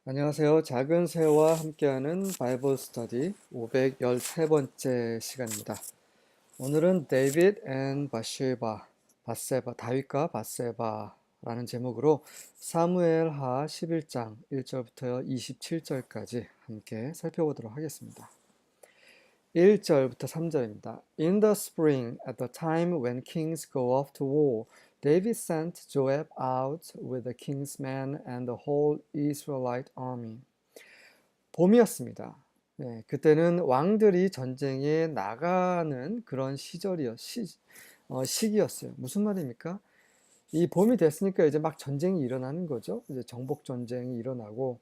안녕하세요. 작은 새와 함께하는 바이블 스터디 513번째 시간입니다. 오늘은 데이빗 앤 바세바, 다윗과 바세바라는 제목으로 사무엘하 11장 1절부터 27절까지 함께 살펴보도록 하겠습니다. 1절부터 3절입니다. In the spring, at the time when kings go off to war, David sent Joab out with the king's men and the whole Israelite army. 봄이었습니다. 네, 그때는 왕들이 전쟁에 나가는 그런 시기였어요. 무슨 말입니까? 이 봄이 됐으니까 이제 막 전쟁이 일어나는 거죠. 이제 정복 전쟁이 일어나고,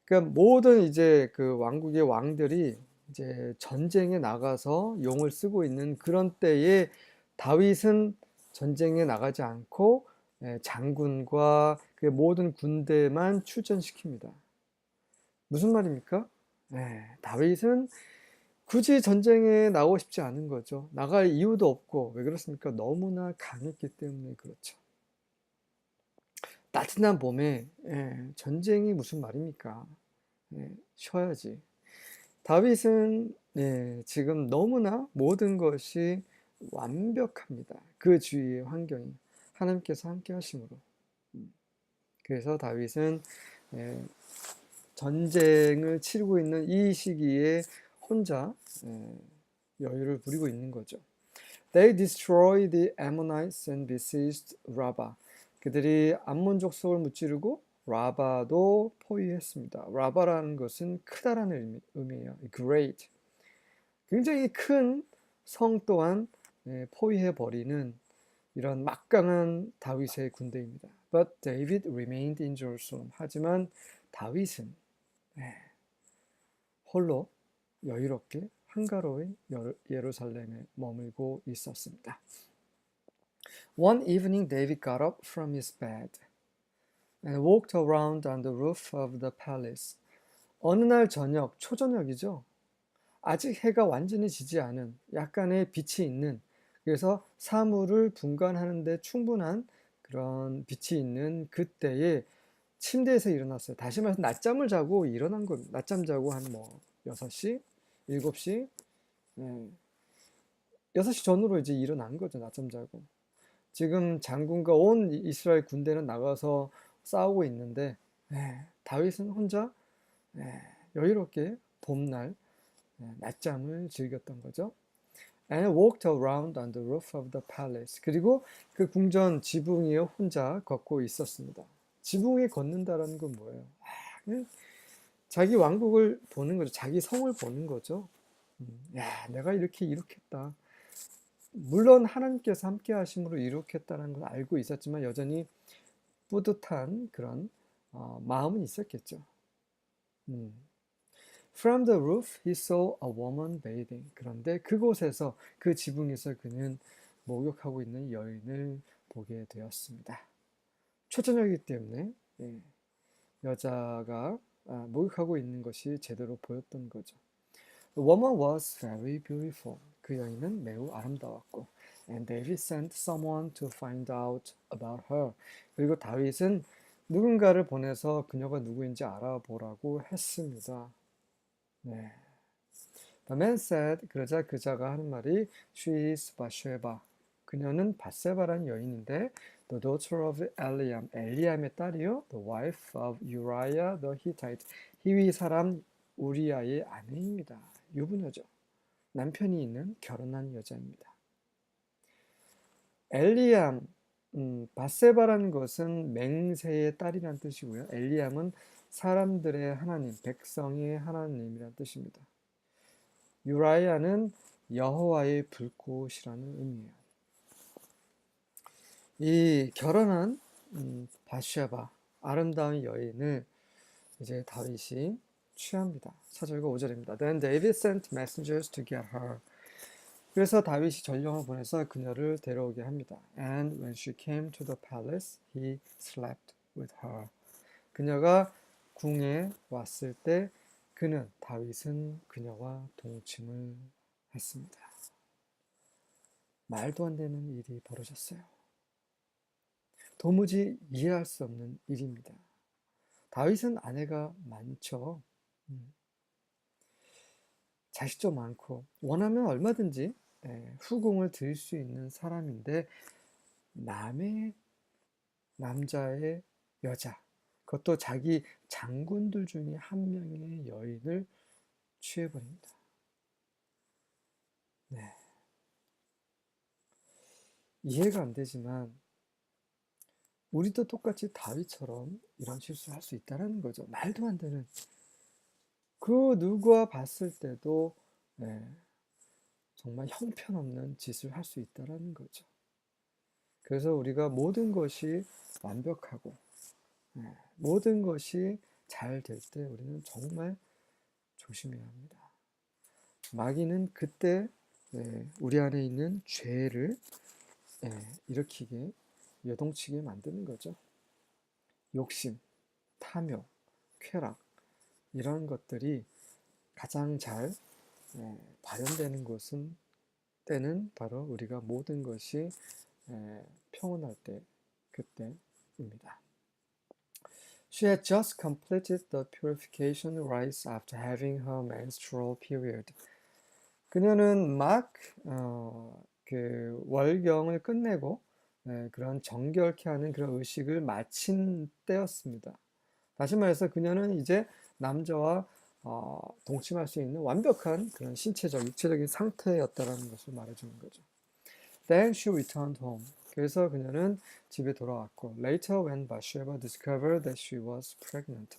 그러니까 모든 이제 그 왕국의 왕들이 이제 전쟁에 나가서 용을 쓰고 있는 그런 때에 다윗은 전쟁에 나가지 않고 장군과 그 모든 군대만 출전시킵니다. 무슨 말입니까? 다윗은 굳이 전쟁에 나오고 싶지 않은 거죠. 나갈 이유도 없고, 왜 그렇습니까? 너무나 강했기 때문에 그렇죠. 따뜻한 봄에 전쟁이 무슨 말입니까? 쉬어야지. 다윗은 지금 너무나 모든 것이 완벽합니다. 그 주위의 환경이 하나님께서 함께 하심으로. 그래서 다윗은 예, 전쟁을 치르고 있는 이 시기에 혼자 여유를 부리고 있는 거죠. They destroyed the Ammonites and besieged Rabbah. 그들이 암몬 족속을 무찌르고 라바도 포위했습니다. 라바라는 것은 크다라는 의미예요. Great. 굉장히 큰 성 또한 포위해버리는 이런 막강한 다윗의 군대입니다. But David remained in Jerusalem. 하지만 다윗은 홀로 여유롭게 한가로이 예루살렘에 머물고 있었습니다. One evening David got up from his bed and walked around on the roof of the palace. 어느 날 저녁, 초저녁이죠. 아직 해가 완전히 지지 않은 약간의 빛이 있는, 그래서 사물을 분간하는 데 충분한 그런 빛이 있는 그때에 침대에서 일어났어요. 다시 말해서 낮잠을 자고 일어난 겁니다. 낮잠 자고 한 6시, 7시, 6시 전후로 이제 일어난 거죠. 낮잠 자고. 지금 장군과 온 이스라엘 군대는 나가서 싸우고 있는데 다윗은 혼자 여유롭게 봄날 낮잠을 즐겼던 거죠. And walked around on the roof of the palace. 그리고 그 궁전 지붕 위에 혼자 걷고 있었습니다. 지붕 위에 걷는다라는 건 뭐예요? 자기 왕국을 보는 거죠. 자기 성을 보는 거죠. 야, 내가 이렇게 이룩했다. 물론 하나님께서 함께 하심으로 이룩했다는 걸 알고 있었지만 여전히 뿌듯한 그런 마음은 있었겠죠. From the roof he saw a woman bathing. 그런데 그곳에서 그 지붕에서 그는 목욕하고 있는 여인을 보게 되었습니다. 초저녁이기 때문에 여자가 목욕하고 있는 것이 제대로 보였던 거죠. The woman was very beautiful. 그 여인은 매우 아름다웠고, and David sent someone to find out about her. 그리고 다윗은 누군가를 보내서 그녀가 누구인지 알아보라고 했습니다. 네. The man said, 그러자 그자가 하는 말이 She is Bathsheba. 그녀는 바세바라는 여인인데 The daughter of Eliam, 엘리암의 딸이요 The wife of Uriah the Hittite, 히위 사람 우리아의 아내입니다. 유부녀죠. 남편이 있는 결혼한 여자입니다. 엘리암, 바세바라는 것은 맹세의 딸이란 뜻이고요. 엘리암은 사람들의 하나님, 백성의 하나님이란 뜻입니다. 유라야는 여호와의 불꽃이라는 의미예요. 이 결혼한 바쉐바, 아름다운 여인을 이제 다윗이 취합니다. 4절과 5절입니다. Then David sent messengers to get her. 그래서 다윗이 전령을 보내서 그녀를 데려오게 합니다. And when she came to the palace, he slept with her. 그녀가 궁에 왔을 때 다윗은 그녀와 동침을 했습니다. 말도 안 되는 일이 벌어졌어요. 도무지 이해할 수 없는 일입니다. 다윗은 아내가 많죠. 음, 자식도 많고 원하면 얼마든지 후궁을 드릴 수 있는 사람인데 남의 남자의 여자, 그것도 자기 장군들 중에 한 명의 여인을 취해버립니다. 네, 이해가 안 되지만 우리도 똑같이 다윗처럼 이런 실수를 할 수 있다는 거죠. 말도 안 되는. 그 누가 봤을 때도 정말 형편없는 짓을 할 수 있다는 거죠. 그래서 우리가 모든 것이 완벽하고 모든 것이 잘 될 때 우리는 정말 조심해야 합니다. 마귀는 그때 우리 안에 있는 죄를 일으키게 요동치게 만드는 거죠. 욕심, 탐욕, 쾌락 이런 것들이 가장 잘 발현되는 곳은 때는 바로 우리가 모든 것이 평온할 때 그때입니다. She had just completed the purification rites after having her menstrual period. 그녀는 막 그 월경을 끝내고 그런 정결케 하는 그런 의식을 마친 때였습니다. 다시 말해서 그녀는 이제 남자와 동침할 수 있는 완벽한 그런 신체적, 육체적인 상태였다라는 것을 말해주는 거죠. Then she returned home. 그래서 그녀는 집에 돌아왔고, later when Bathsheba discovered that she was pregnant.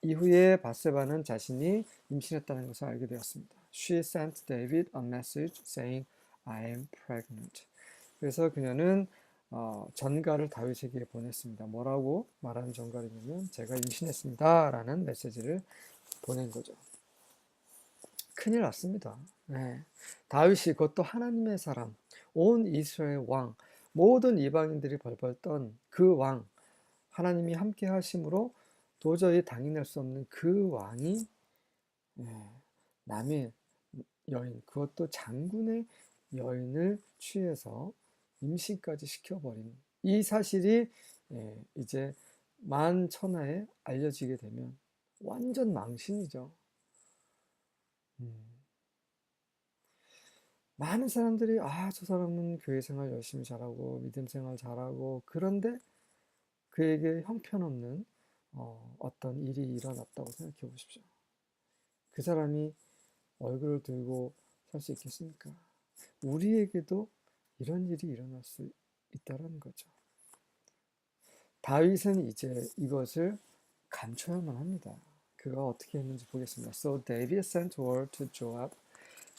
이후에 바세바는 자신이 임신했다는 것을 알게 되었습니다. She sent David a message saying, I am pregnant. 그래서 그녀는 전가를 다윗에게 보냈습니다. 뭐라고 말하는 전가이냐면 제가 임신했습니다 라는 메시지를 보낸 거죠. 큰일 났습니다. 네. 다윗이 그것도 하나님의 사람, 온 이스라엘 왕, 모든 이방인들이 벌벌 떤 그 왕, 하나님이 함께 하심으로 도저히 당해낼 수 없는 그 왕이 남의 여인, 그것도 장군의 여인을 취해서 임신까지 시켜버린 이 사실이 이제 만천하에 알려지게 되면 완전 망신이죠. 많은 사람들이 저 사람은 교회 생활 열심히 잘하고 믿음 생활 잘하고 그런데 그에게 형편없는 어떤 일이 일어났다고 생각해 보십시오. 그 사람이 얼굴을 들고 살 수 있겠습니까? 우리에게도 이런 일이 일어날 수 있다는 거죠. 다윗은 이제 이것을 감춰야만 합니다. 그가 어떻게 했는지 보겠습니다. So David sent word to Joab,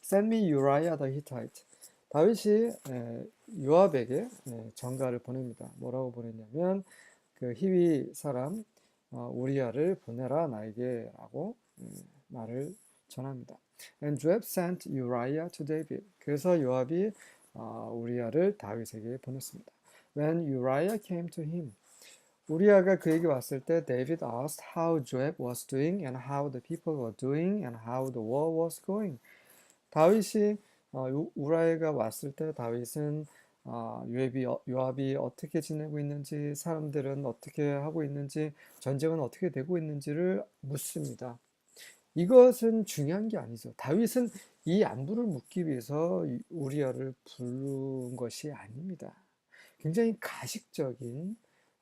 send me Uriah the Hittite. 다윗이 요압에게 전가를 보냅니다. 뭐라고 보냈냐면 그 히위 사람 우리야를 보내라 나에게라고 말을 전합니다. And Joab sent Uriah to David. 그래서 요압이 우리야를 다윗에게 보냈습니다. When Uriah came to him, 우리아가 그에게 왔을 때 David asked how Joab was doing and how the people were doing and how the war was going. 다윗이 우라이가 왔을 때 다윗은 요압이 어떻게 지내고 있는지, 사람들은 어떻게 하고 있는지, 전쟁은 어떻게 되고 있는지를 묻습니다. 이것은 중요한 게 아니죠. 다윗은 이 안부를 묻기 위해서 우리아를 부른 것이 아닙니다. 굉장히 가식적인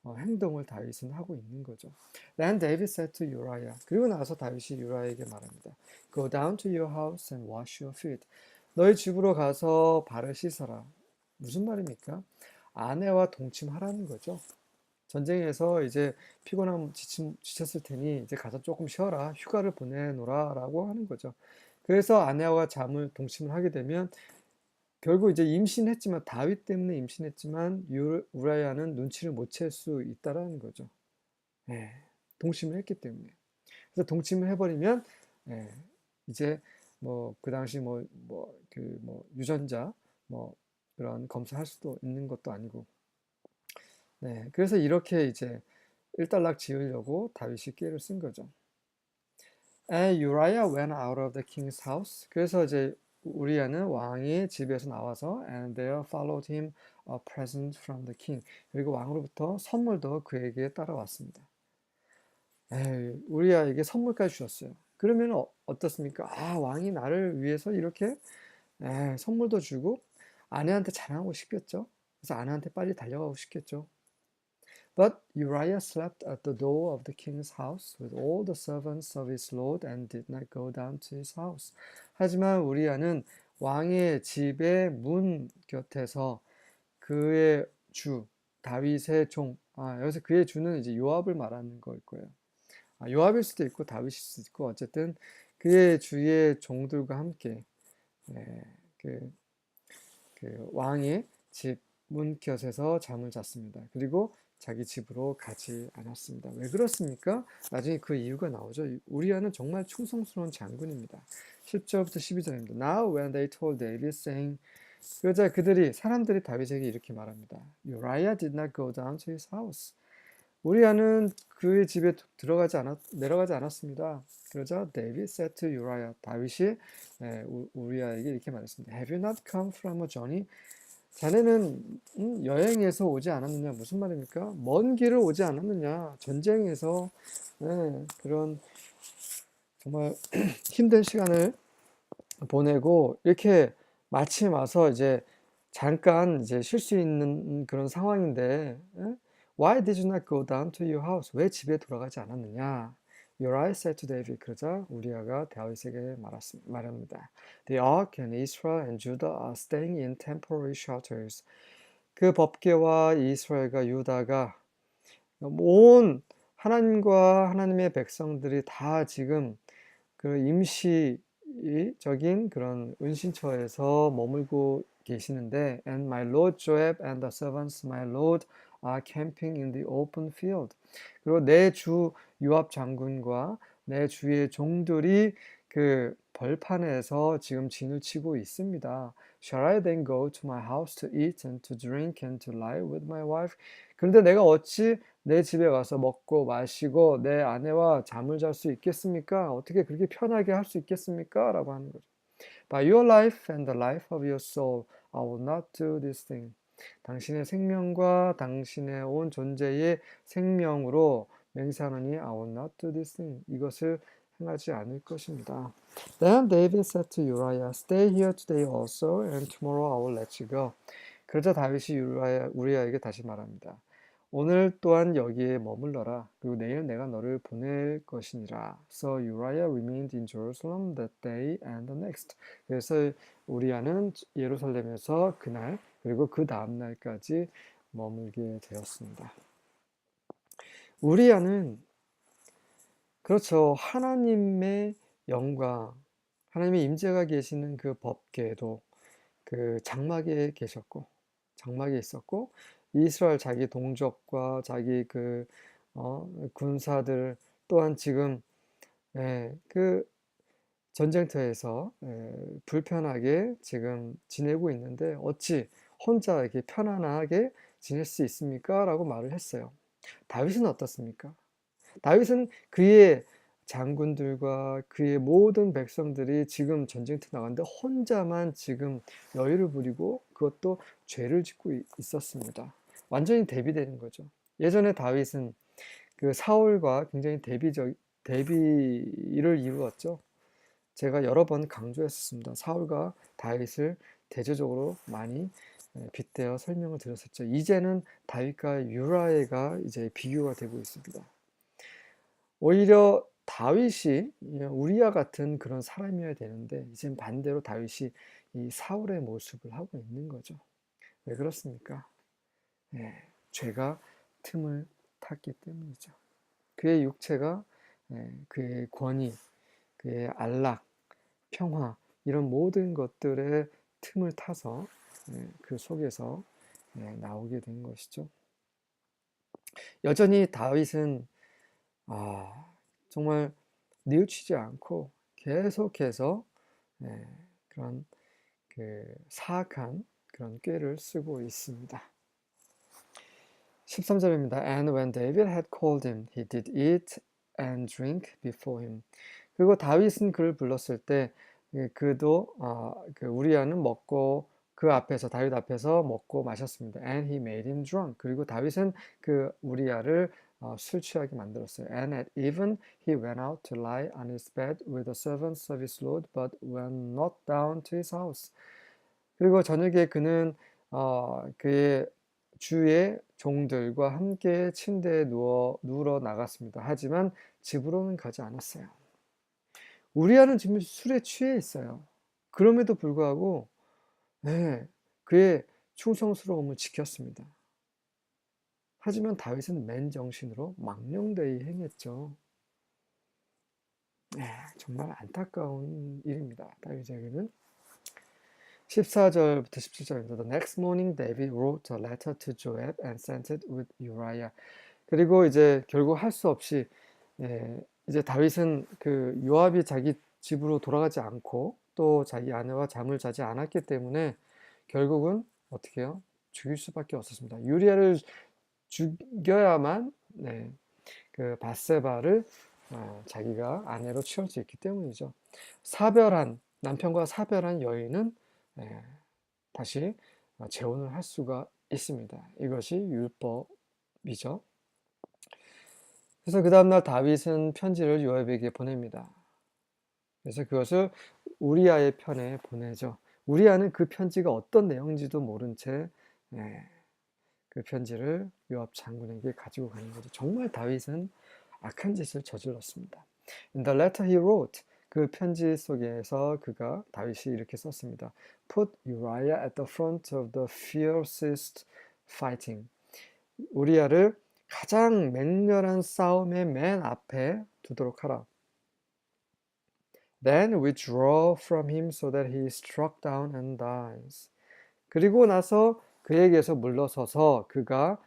행동을 다윗은 하고 있는 거죠. Then David said to Uriah. 그리고 나서 다윗이 유라에게 말합니다. Go down to your house and wash your feet. 너희 집으로 가서 발을 씻어라. 무슨 말입니까? 아내와 동침하라는 거죠. 전쟁에서 이제 피곤함 지쳤을 테니 이제 가서 조금 쉬어라. 휴가를 보내노라라고 하는 거죠. 그래서 아내와 동침을 하게 되면 결국 이제 임신했지만 다윗 때문에 임신했지만 우라야는 눈치를 못 챌 수 있다라는 거죠. 동침을 했기 때문에. 그래서 동침을 해버리면 이제 뭐 그 당시 유전자 그런 검사할 수도 있는 것도 아니고. 그래서 이렇게 이제 일단락 지으려고 다윗이 꾀를 쓴 거죠. And Uriah went out of the king's house. 그래서 이제 우리아는 왕의 집에서 나와서 and there followed him a present from the king. 그리고 왕으로부터 선물도 그에게 따라왔습니다. 우리아에게 선물까지 주셨어요. 그러면 어떻습니까? 아, 왕이 나를 위해서 이렇게 선물도 주고 아내한테 자랑하고 싶겠죠. 그래서 아내한테 빨리 달려가고 싶겠죠. But Uriah slept at the door of the king's house with all the servants of his lord and did not go down to his house. 하지만 우리아는 왕의 집의 문 곁에서 그의 주, 다윗의 종, 여기서 그의 주는 이제 요압을 말하는 걸 거예요. 요압일 수도 있고 다윗일 수도 있고 어쨌든 그의 주의 종들과 함께 예, 그, 그 왕의 집 문곁에서 잠을 잤습니다. 그리고 자기 집으로 가지 않았습니다. 왜 그렇습니까? 나중에 그 이유가 나오죠. 우리아는 정말 충성스러운 장군입니다. 10절부터 12절입니다. Now when they told David saying 그러자 사람들이 다윗에게 이렇게 말합니다. Uriah did not go down to his house. 우리아는 그의 집에 내려가지 않았습니다. 그러자 David said to Uriah, 다윗이 우리아에게 이렇게 말했습니다. Have you not come from a journey? 자네는 여행에서 오지 않았느냐? 무슨 말입니까? 먼 길을 오지 않았느냐? 전쟁에서 그런 정말 힘든 시간을 보내고 이렇게 마침 와서 이제 잠깐 이제 쉴 수 있는 그런 상황인데 Why did you not go down to your house? 왜 집에 돌아가지 않았느냐? Uriah said to David. 그러자 우리아가 다윗에게 말합니다. The ark and Israel and Judah are staying in temporary shelters. 그 법궤와 이스라엘과 유다가 온 하나님과 하나님의 백성들이 다 지금 그 임시적인 그런 은신처에서 머물고 계시는데 And my lord Joab and the servants my lord are camping in the open field. 그리고 내 주 요압 장군과 내 주의 종들이 그 벌판에서 지금 진을 치고 있습니다. Shall I then go to my house to eat and to drink and to lie with my wife? 그런데 내가 어찌 내 집에 가서 먹고 마시고 내 아내와 잠을 잘 수 있겠습니까? 어떻게 그렇게 편하게 할 수 있겠습니까? 라고 하는 거죠. By your life and the life of your soul, I will not do this thing. 당신의 생명과 당신의 온 존재의 생명으로 맹세하노니 I will not do this thing. 이것을 행하지 않을 것입니다. Then David said to Uriah, Stay here today also, and tomorrow I will let you go. 그러자 다윗이 우리아에게 다시 말합니다. 오늘 또한 여기에 머물러라. 그리고 내일 내가 너를 보낼 것이니라. So Uriah remained in Jerusalem that day and the next. 그래서 우리아는 예루살렘에서 그날 그리고 그 다음 날까지 머물게 되었습니다. 우리아는 그렇죠. 하나님의 영광, 하나님의 임재가 계시는 그 법궤도 그 장막에 계셨고 장막에 있었고 이스라엘 자기 동족과 자기 군사들 또한 지금 그 전쟁터에서 불편하게 지금 지내고 있는데 어찌 혼자 이렇게 편안하게 지낼 수 있습니까? 라고 말을 했어요. 다윗은 어떻습니까? 다윗은 그의 장군들과 그의 모든 백성들이 지금 전쟁터 나갔는데 혼자만 지금 여유를 부리고 그것도 죄를 짓고 있었습니다. 완전히 대비되는 거죠. 예전에 다윗은 그 사울과 굉장히 대비를 이루었죠. 제가 여러 번 강조했었습니다. 사울과 다윗을 대조적으로 많이 빗대어 설명을 드렸었죠. 이제는 다윗과 유라야가 이제 비교가 되고 있습니다. 오히려 다윗이 우리와 같은 그런 사람이어야 되는데 이젠 반대로 다윗이 이 사울의 모습을 하고 있는 거죠. 왜 그렇습니까? 죄가 틈을 탔기 때문이죠. 그의 육체가 그의 권위, 그의 안락, 평화 이런 모든 것들의 틈을 타서 그 속에서 나오게 된 것이죠. 여전히 다윗은 정말 뉘우치지 않고 계속해서 그런 그 사악한 그런 꾀를 쓰고 있습니다. 13절입니다. And when David had called him, he did eat and drink before him. 그리고 다윗은 그를 불렀을 때 그도 그 우리아는 먹고 그 앞에서 다윗 앞에서 먹고 마셨습니다. And he made him drunk. 그리고 다윗은 그 우리아를 술 취하게 만들었어요. And at even he went out to lie on his bed with the servants of his lord, but went not down to his house. 그리고 저녁에 그는 그의 주의 종들과 함께 침대에 누워 나갔습니다. 하지만 집으로는 가지 않았어요. 우리아는 지금 술에 취해 있어요. 그럼에도 불구하고 네, 그의 충성스러움을 지켰습니다. 하지만 다윗은 맨정신으로 망령되이 행했죠. 네, 정말 안타까운 일입니다. 다윗에게는. 14절부터 17절입니다. The next morning David wrote a letter to Joab and sent it with Uriah. 그리고 이제 결국 할 수 없이 이제 다윗은 그 요압이 자기 집으로 돌아가지 않고 또 자기 아내와 잠을 자지 않았기 때문에 결국은 어떻게 해요? 죽일 수밖에 없었습니다. 유리아를 죽여야만 그 밧세바를 자기가 아내로 취할 수 있기 때문이죠. 남편과 사별한 여인은 다시 재혼을 할 수가 있습니다. 이것이 율법이죠. 그래서 그 다음날 다윗은 편지를 요압에게 보냅니다. 그래서 그것을 우리아의 편에 보내죠. 우리아는 그 편지가 어떤 내용인지도 모른 채 그 편지를 요압 장군에게 가지고 가는 거죠. 정말 다윗은 악한 짓을 저질렀습니다. In the letter he wrote, 그 편지 속에서 다윗이 이렇게 썼습니다. Put Uriah at the front of the fiercest fighting. 우리아를 가장 맹렬한 싸움의 맨 앞에 두도록 하라. Then withdraw from him so that he is struck down and dies. 그리고 나서 그에게서 물러서서 그가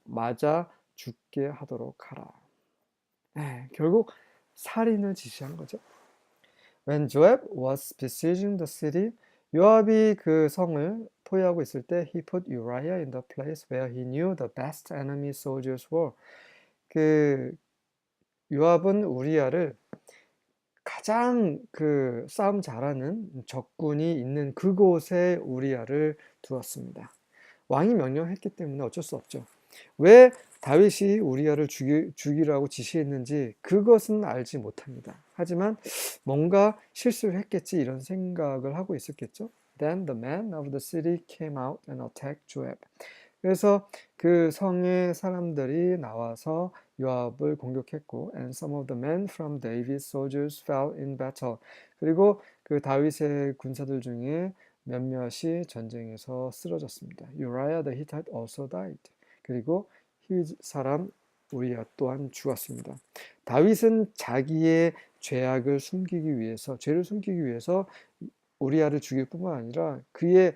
맞아 죽게 하도록 하라. 결국 살인을 지시한 거죠. When Joab was besieging the city, 요압이 그 성을 포위하고 있을 때 he put Uriah in the place where he knew the best enemy soldiers were. 그 요압은 우리아를 가장 그 싸움 잘하는 적군이 있는 그곳에 우리아를 두었습니다. 왕이 명령했기 때문에 어쩔 수 없죠. 왜 다윗이 우리아를 죽이라고 지시했는지 그것은 알지 못합니다. 하지만 뭔가 실수를 했겠지 이런 생각을 하고 있었겠죠. Then the men of the city came out and attacked Joab. 그래서 그 성의 사람들이 나와서 요압을 공격했고, and some of the men from David's soldiers fell in battle. 그리고 그 다윗의 군사들 중에 몇몇이 전쟁에서 쓰러졌습니다. Uriah the Hittite also died. 그리고 히윗 사람 우리아 또한 죽었습니다. 다윗은 자기의 죄를 숨기기 위해서 우리아를 죽일 뿐만 아니라 그의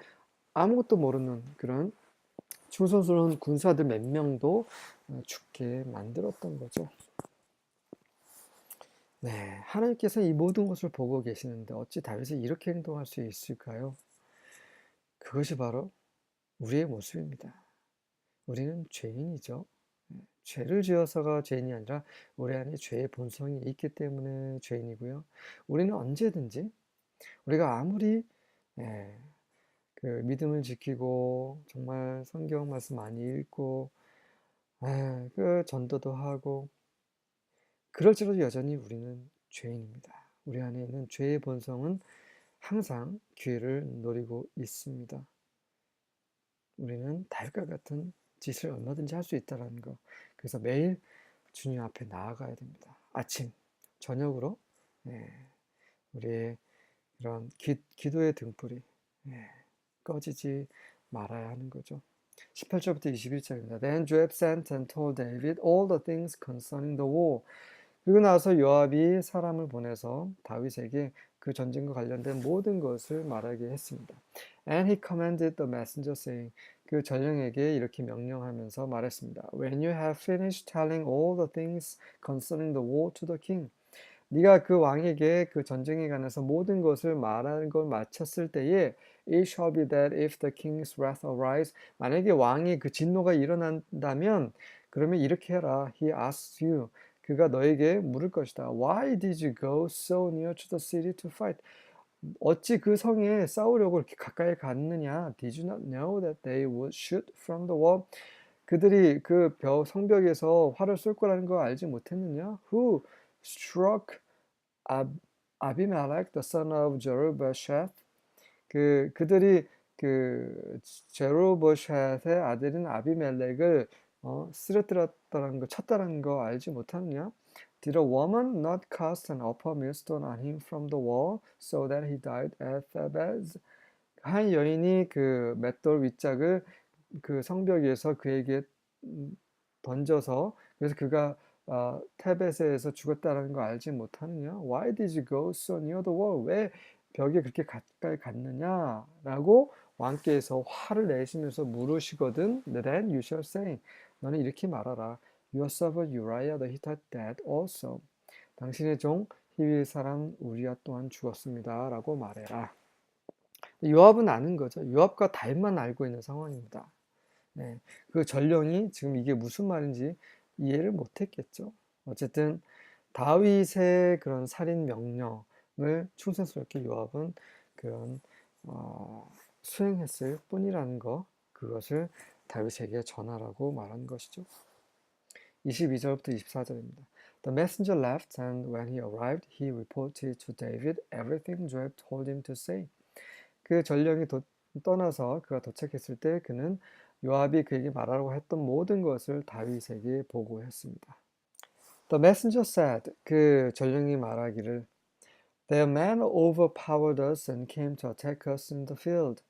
아무것도 모르는 그런 충성스러운 군사들 몇 명도 죽게 만들었던 거죠. 네, 하나님께서 이 모든 것을 보고 계시는데 어찌 다윗이 이렇게 행동할 수 있을까요? 그것이 바로 우리의 모습입니다. 우리는 죄인이죠. 죄를 지어서가 죄인이 아니라 우리 안에 죄의 본성이 있기 때문에 죄인이고요. 우리는 언제든지 우리가 아무리 그 믿음을 지키고 정말 성경 말씀 많이 읽고 그 전도도 하고 그럴지라도 여전히 우리는 죄인입니다. 우리 안에 있는 죄의 본성은 항상 기회를 노리고 있습니다. 우리는 다윗과 같은 짓을 얼마든지 할 수 있다는 거. 그래서 매일 주님 앞에 나아가야 됩니다. 아침, 저녁으로 우리의 이런 기도의 등불이 꺼지지 말아야 하는 거죠. 18절부터 21절입니다. Then Joab sent and told David all the things concerning the war. 그리고 나서 요압이 사람을 보내서 다윗에게 그 전쟁과 관련된 모든 것을 말하게 했습니다. And he commanded the messenger saying, 그 전령에게 이렇게 명령하면서 말했습니다. When you have finished telling all the things concerning the war to the king, 네가 그 왕에게 그 전쟁에 관해서 모든 것을 말하는 걸 마쳤을 때에 It shall be that if the king's wrath arise, 만약에 왕의 그 진노가 일어난다면 그러면 이렇게 해라. He asks you, 그가 너에게 물을 것이다. Why did you go so near to the city to fight? 어찌 그 성에 싸우려고 이렇게 가까이 갔느냐? Did you not know that they would shoot from the wall? 그들이 그 성벽에서 활을 쏠 거라는 거 알지 못했느냐? Who struck Ab, Abimelech, the son of Jerubbesheth? 그들이 그 제루보셋의 아들인 아비멜렉을 쓰러뜨렸다는 거, 쳤다는 거 알지 못하느냐? Did a woman not cast an upper millstone on him from the wall so that he died at Thebez? 한 여인이 그 맷돌 윗짝을 그 성벽에서 그에게 던져서 그래서 그가 테베스에서 죽었다는 거 알지 못하느냐? Why did you go so near the wall? 왜 벽에 그렇게 가까이 갔느냐? 라고 왕께서 화를 내시면서 물으시거든. Then you shall say, 너는 이렇게 말하라. Your servant Uriah the Hittite dead also. 당신의 종 히위 사람 우리야 또한 죽었습니다. 라고 말해라. 요압은 아는 거죠. 요압과 다윗만 알고 있는 상황입니다. 네, 그 전령이 지금 이게 무슨 말인지 이해를 못했겠죠. 어쨌든 다윗의 그런 살인 명령을 충성스럽게 요압은 그런 수행했을 뿐이라는 거, 그것을 다윗에게 전하라고 말한 것이죠. 22절부터 24절입니다. The messenger left, and when he arrived, he reported to David everything Joab told him to say. 그 전령이 떠나서 그가 도착했을 때 그는 요압이 그에게 말하라고 했던 모든 것을 다윗에게 보고했습니다. The messenger said, 그 전령이 말하기를 Their men overpowered us and came to attack us in the field.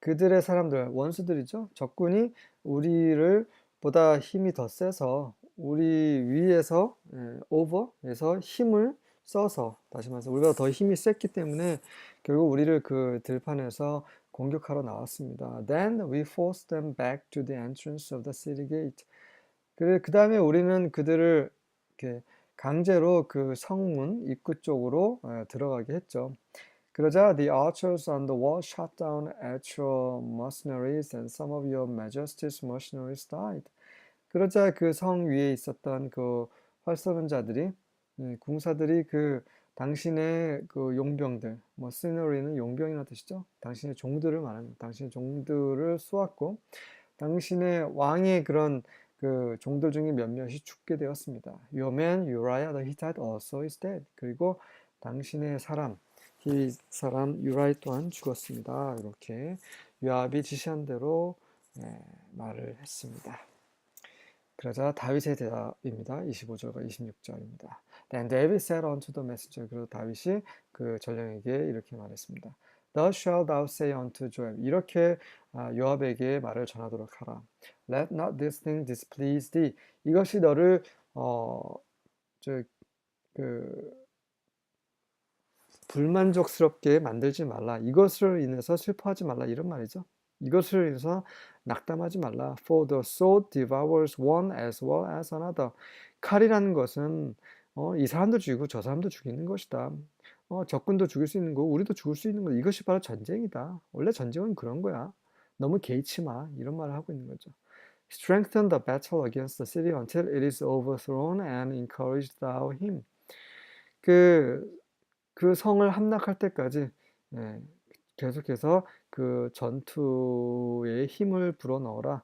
그들의 사람들, 원수들이죠. 적군이 우리를 보다 힘이 더 세서 우리 위에서 over에서 힘을 써서 다시 말해서 우리가 더 힘이 셌기 때문에 결국 우리를 그 들판에서 공격하러 나왔습니다. Then we forced them back to the entrance of the city gate. 그 다음에 우리는 그들을 이렇게 강제로 그 성문 입구 쪽으로 들어가게 했죠. 그러자 the archers on the wall shot down at your mercenaries and some of your majesty's mercenaries died. 그러자 그 성 위에 있었던 그 활 쏘는 자들이 궁사들이 그 당신의 그 용병들, 뭐 mercenary는 용병이라는 뜻이죠. 당신의 종들을 말합니다. 당신의 종들을 쏘았고 당신의 왕의 그런 그 종들 중에 몇몇이 죽게 되었습니다. Your man Uriah the Hittite also is dead. 그리고 당신의 사람 이 사람 유라이 또한 죽었습니다. 이렇게 요압이 지시한 대로 말을 했습니다. 그러자 다윗의 대답입니다. 25절과 26절입니다. Then David said unto the messenger. 그리고 다윗이 그 전령에게 이렇게 말했습니다. Thus shalt thou say unto Joab. 이렇게 요압에게 말을 전하도록 하라. Let not this thing displease thee. 이것이 너를 불만족스럽게 만들지 말라. 이것을 인해서 슬퍼하지 말라. 이런 말이죠. 이것을 인해서 낙담하지 말라. For the sword devours one as well as another. 칼이라는 것은 이 사람도 죽이고 저 사람도 죽이는 것이다. 적군도 죽일 수 있는 거, 우리도 죽을 수 있는 거. 이것이 바로 전쟁이다. 원래 전쟁은 그런 거야. 너무 개의치 마. 이런 말을 하고 있는 거죠. Strengthen the battle against the city until it is overthrown and encourage thou him. 그 성을 함락할 때까지 계속해서 그 전투에 힘을 불어넣어라.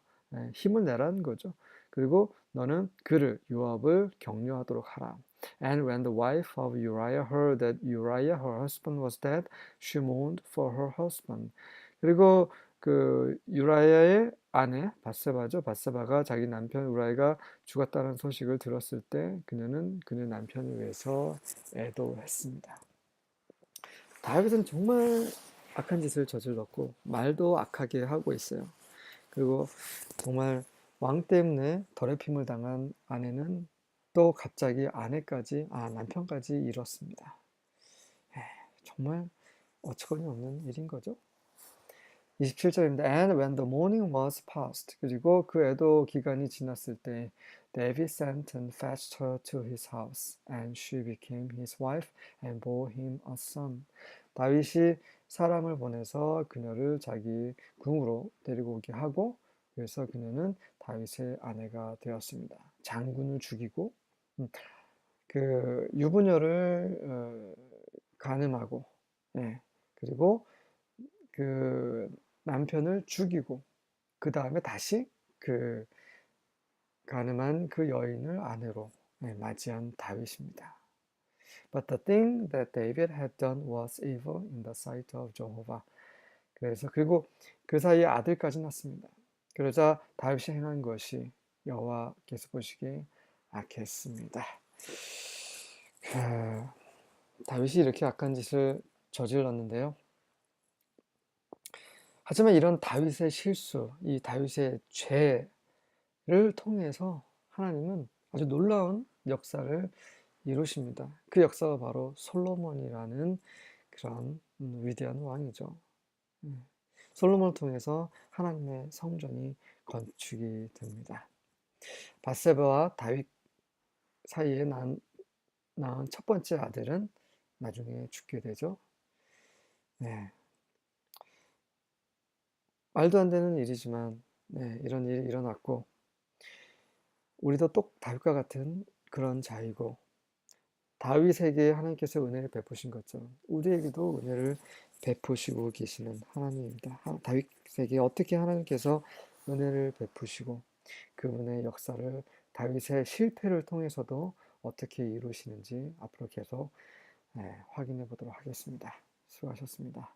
힘을 내라는 거죠. 그리고 너는 그를 요압을 격려하도록 하라. And when the wife of Uriah heard that Uriah her husband was dead, she mourned for her husband. 그리고 그 유라야의 아내 바세바죠. 바세바가 자기 남편 우라이가 죽었다는 소식을 들었을 때 그녀는 그녀 남편을 위해서 애도했습니다. 다윗은 정말 악한 짓을 저질렀고 말도 악하게 하고 있어요. 그리고 정말 왕 때문에 더럽힘을 당한 아내는 또 갑자기 남편까지 잃었습니다. 정말 어처구니 없는 일인 거죠. 27절입니다. And when the morning was past. 그리고 그 애도 기간이 지났을 때 David sent and fetched her to his house, and she became his wife and bore him a son. 다윗이 사람을 보내서 그녀를 자기 궁으로 데리고 오게 하고 그래서 그녀는 다윗의 아내가 되었습니다. 장군을 죽이고 그 유부녀를 간음하고 그리고 그 남편을 죽이고 그 다음에 다시 그 가늠한 그 여인을 아내로 맞이한 다윗입니다. But the thing that David had done was evil in the sight of Jehovah. 그래서 그리고 그 사이에 아들까지 낳습니다. 그러자 다윗이 행한 것이 여호와께서 보시기에 악했습니다. 다윗이 이렇게 악한 짓을 저질렀는데요. 하지만 이런 다윗의 실수, 이 다윗의 죄를 통해서 하나님은 아주 놀라운 역사를 이루십니다. 그 역사가 바로 솔로몬이라는 그런 위대한 왕이죠. 솔로몬을 통해서 하나님의 성전이 건축이 됩니다. 밧세바와 다윗 사이에 낳은 첫 번째 아들은 나중에 죽게 되죠. 네. 말도 안 되는 일이지만 이런 일이 일어났고 우리도 똑 다윗과 같은 그런 자이고 다윗에게 하나님께서 은혜를 베푸신 것처럼 우리에게도 은혜를 베푸시고 계시는 하나님입니다. 다윗에게 어떻게 하나님께서 은혜를 베푸시고 그분의 역사를 다윗의 실패를 통해서도 어떻게 이루시는지 앞으로 계속 확인해 보도록 하겠습니다. 수고하셨습니다.